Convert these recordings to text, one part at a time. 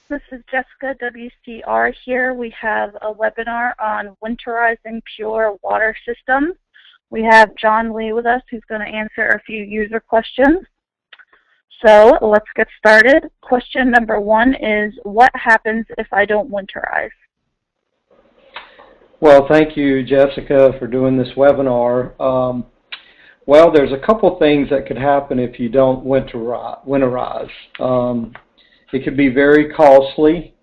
This is Jessica, WCR here. We have a webinar on winterizing pure water systems. We have John Lee with us who's going to answer a few user questions. So let's get started. Question number 1 is, what happens if I don't winterize? Well, thank you, Jessica, for doing this webinar. Well, there's a couple things that could happen if you don't winterize. It could be very costly,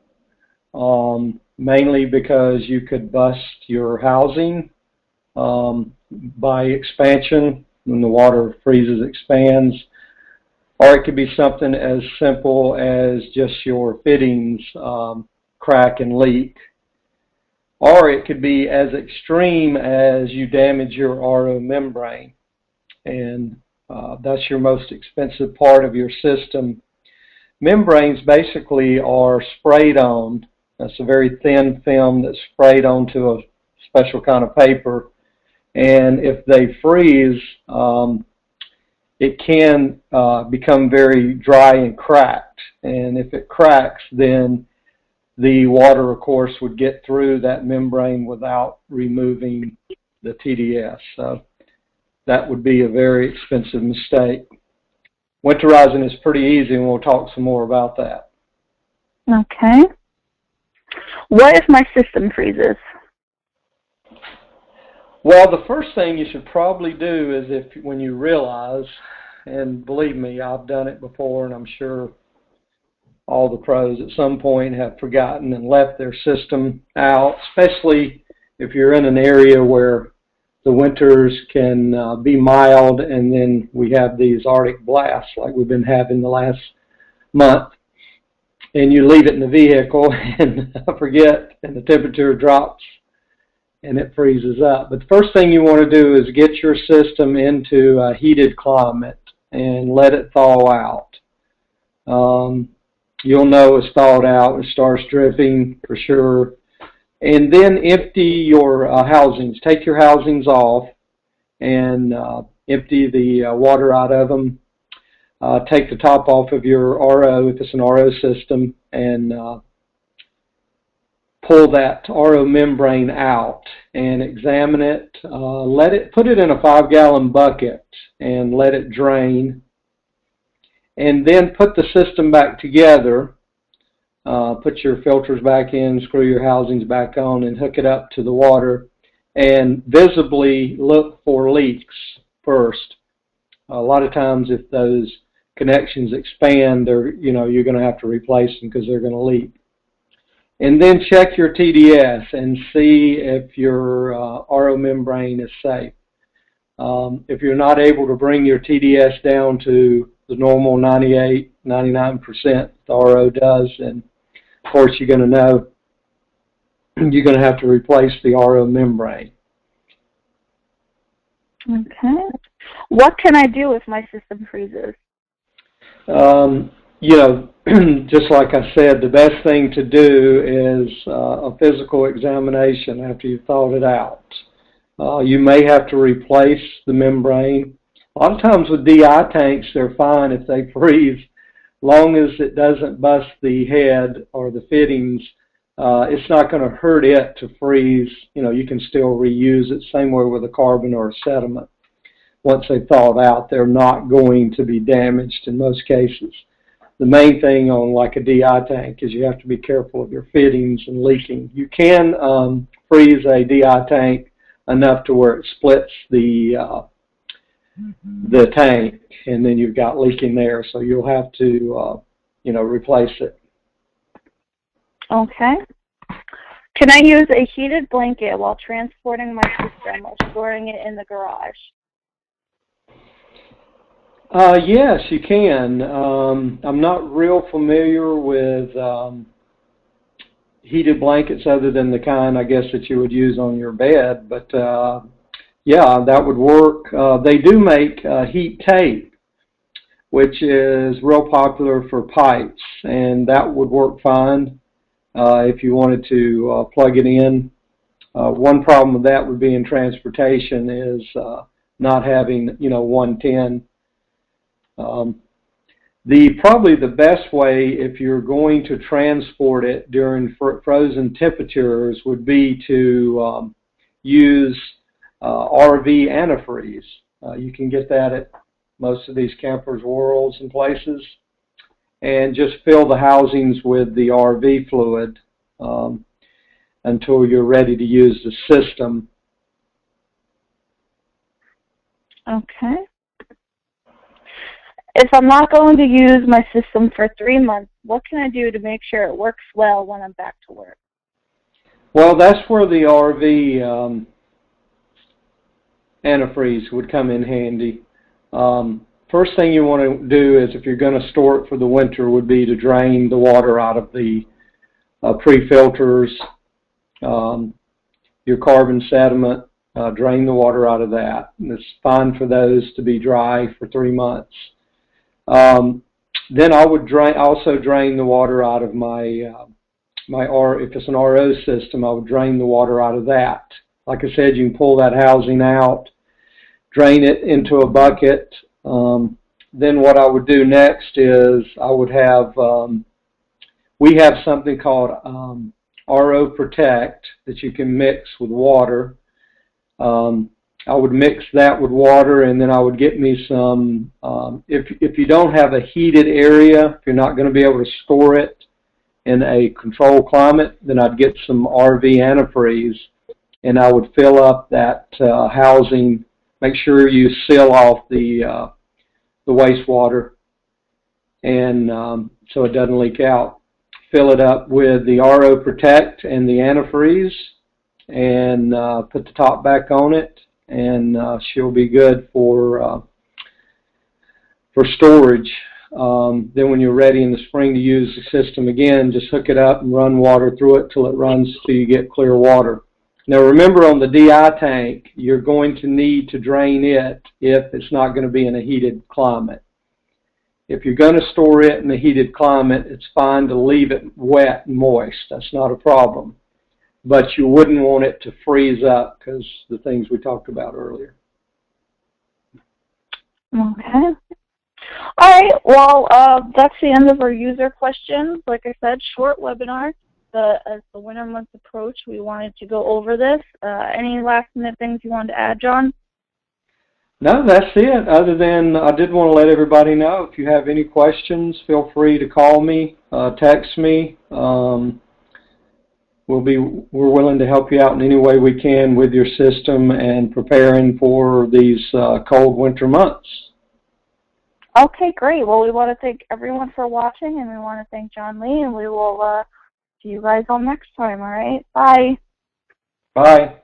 mainly because you could bust your housing by expansion when the water freezes, expands, or it could be something as simple as just your fittings crack and leak, or it could be as extreme as you damage your RO membrane, and that's your most expensive part of your system. Membranes basically are sprayed on. That's a very thin film that's sprayed onto a special kind of paper. And if they freeze, it can become very dry and cracked. And if it cracks, then the water, of course, would get through that membrane without removing the TDS. So that would be a very expensive mistake. Winterizing is pretty easy, and we'll talk some more about that. Okay. What if my system freezes? Well, the first thing you should probably do is when you realize, and believe me, I've done it before, and I'm sure all the pros at some point have forgotten and left their system out, especially if you're in an area where the winters can be mild, and then we have these Arctic blasts like we've been having the last month, and you leave it in the vehicle and forget, and the temperature drops and it freezes up. But the first thing you want to do is get your system into a heated climate and let it thaw out. You'll know it's thawed out. It starts dripping for sure. And then empty your housings. Take your housings off and empty the water out of them. Take the top off of your RO, if it's an RO system, and pull that RO membrane out and examine it. Put it in a 5-gallon bucket and let it drain. And then put the system back together. Put your filters back in, screw your housings back on, and hook it up to the water. And visibly look for leaks first. A lot of times, if those connections expand, you're going to have to replace them because they're going to leak. And then check your TDS and see if your RO membrane is safe. If you're not able to bring your TDS down to the normal 98, 99% the RO does, and of course you're going to know you're going to have to replace the RO membrane. Okay. What can I do if my system freezes? Just like I said, the best thing to do is a physical examination after you've thawed it out. You may have to replace the membrane. A lot of times with DI tanks, they're fine if they freeze. Long as it doesn't bust the head or the fittings, it's not going to hurt it to freeze. You can still reuse it. Same way with a carbon or a sediment. Once they've thawed out, they're not going to be damaged in most cases. The main thing on like a DI tank is you have to be careful of your fittings and leaking. You can freeze a DI tank enough to where it splits the tank, and then you've got leaking there, so you'll have to replace it. Okay. Can I use a heated blanket while transporting my system or storing it in the garage? Yes, you can. I'm not real familiar with heated blankets other than the kind, I guess, that you would use on your bed, but yeah, that would work. They do make heat tape, which is real popular for pipes, and that would work fine if you wanted to plug it in. One problem with that would be in transportation is not having, 110. Probably the best way, if you're going to transport it during frozen temperatures, would be to use RV antifreeze. You can get that at most of these Campers Worlds and places, and just fill the housings with the RV fluid until you're ready to use the system. Okay. If I'm not going to use my system for 3 months, what can I do to make sure it works well when I'm back to work? Well, that's where the RV antifreeze would come in handy. First thing you want to do is, if you're going to store it for the winter, would be to drain the water out of the pre-filters, your carbon sediment, drain the water out of that. And it's fine for those to be dry for 3 months. Then I would also drain the water out of my if it's an RO system, I would drain the water out of that. Like I said, you can pull that housing out, drain it into a bucket. Then what I would do next is I would have, we have something called RO Protect that you can mix with water. I would mix that with water, and then I would get me some, if you don't have a heated area, if you're not going to be able to store it in a controlled climate, then I'd get some RV antifreeze, and I would fill up that housing. Make sure you seal off the wastewater, and so it doesn't leak out. Fill it up with the RO Protect and the antifreeze, and put the top back on it, and she'll be good for storage. Then when you're ready in the spring to use the system again, just hook it up and run water through it till it runs till you get clear water. Now remember, on the DI tank, you're going to need to drain it if it's not going to be in a heated climate. If you're going to store it in a heated climate, it's fine to leave it wet and moist. That's not a problem. But you wouldn't want it to freeze up because the things we talked about earlier. Okay. All right. Well, that's the end of our user questions. Like I said, short webinar. As the winter months approach, we wanted to go over this. Any last-minute things you wanted to add, John? No, that's it. Other than I did want to let everybody know, if you have any questions, feel free to call me, text me. We're willing to help you out in any way we can with your system and preparing for these cold winter months. Okay, great. Well, we want to thank everyone for watching, and we want to thank John Lee, and we will see you guys all next time, all right? Bye. Bye.